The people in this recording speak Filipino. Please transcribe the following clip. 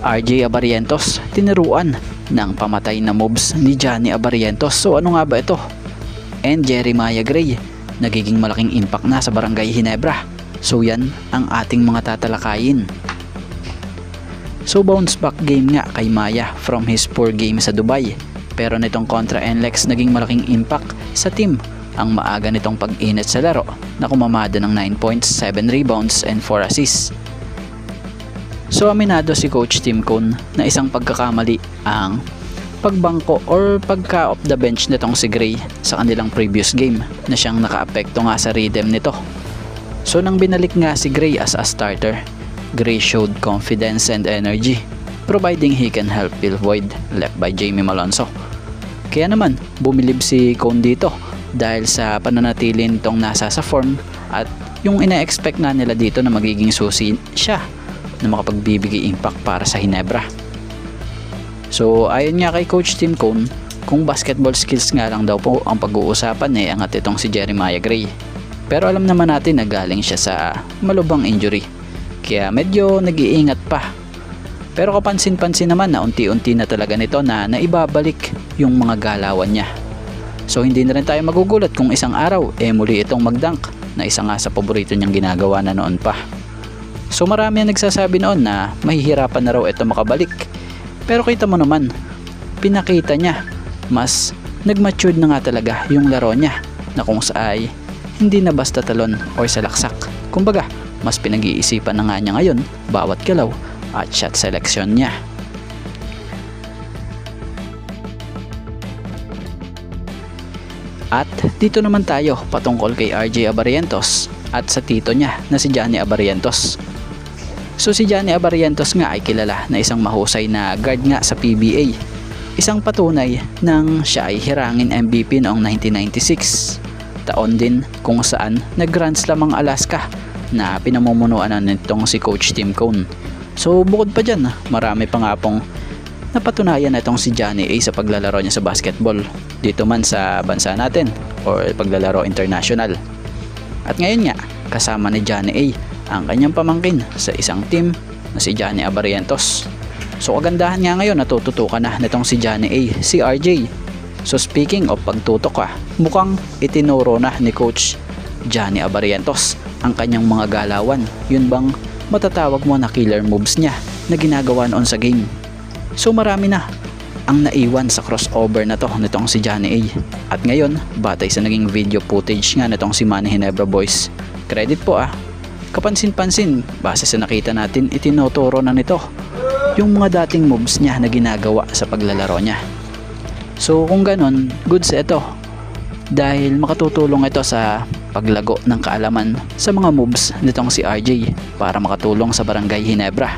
RJ Abarientos tinuruan ng pamatay na moves ni Johnny Abarientos. So ano nga ba ito? And Jeremiah Gray, nagiging malaking impact na sa Barangay Ginebra. So yan ang ating mga tatalakayin. So bounce back game nga kay Maya from his poor game sa Dubai. Pero nitong kontra NLEX naging malaking impact sa team ang maaga nitong pag-init sa laro na kumamada ng 9 points, 7 rebounds and 4 assists. So aminado si Coach Tim Cone na isang pagkakamali ang pagbangko or pagka off the bench nitong si Gray sa kanilang previous game na siyang nakaapekto nga sa rhythm nito. So nang binalik nga si Gray as a starter, Gray showed confidence and energy, providing he can help fill void left by Jamie Malonzo. Kaya naman bumilib si Cone dito dahil sa pananatili nitong nasa sa form at yung ina-expect nga nila dito na magiging susi siya na makapagbibigay impact para sa Ginebra. So ayon nga kay Coach Tim Cone, kung basketball skills nga lang daw po ang pag-uusapan angat itong si Jeremiah Gray. Pero alam naman natin na galing siya sa malubhang injury, kaya medyo nag-iingat pa. Pero kapansin-pansin naman na unti-unti na talaga nito na naibabalik yung mga galawan niya. So hindi na rin tayo magugulat kung isang araw muli itong mag-dunk na isa nga sa paborito niyang ginagawa na noon pa. So marami ang nagsasabi noon na mahihirapan na raw ito makabalik. Pero kita mo naman, pinakita niya, mas nag-matured na nga talaga yung laro niya na kung saay hindi na basta talon o salaksak. Kumbaga, mas pinag-iisipan na nga niya ngayon bawat galaw at shot selection niya. At dito naman tayo patungkol kay RJ Abarientos at sa tito niya na si Johnny Abarientos. So si Johnny Abarientos nga ay kilala na isang mahusay na guard nga sa PBA. Isang patunay nang siya ay hirangin MVP noong 1996. Taon din kung saan nag-Grand Slam ang Alaska na pinamumunuan na nitong si Coach Tim Cone. So bukod pa dyan, marami pa nga pong napatunayan na itong si Johnny A sa paglalaro niya sa basketball dito man sa bansa natin or paglalaro international. At ngayon nga, kasama ni Johnny A ang kanyang pamangkin sa isang team na si Johnny Abarientos. So kagandahan nga ngayon, natututukan na nitong si Johnny A si RJ. So speaking of pagtutok mukhang itinuro na ni Coach Johnny Abarientos ang kanyang mga galawan. Yun bang matatawag mo na killer moves niya na ginagawa noon sa game. So marami na ang naiwan sa crossover na to nitong si Johnny A. At ngayon, batay sa naging video footage nga nitong si Manny Ginebra Boys, credit po kapansin-pansin base sa nakita natin, itinuturo na nito yung mga dating moves niya na ginagawa sa paglalaro niya. So kung ganon, goods ito dahil makatutulong ito sa paglago ng kaalaman sa mga moves nitong si RJ para makatulong sa Barangay Ginebra.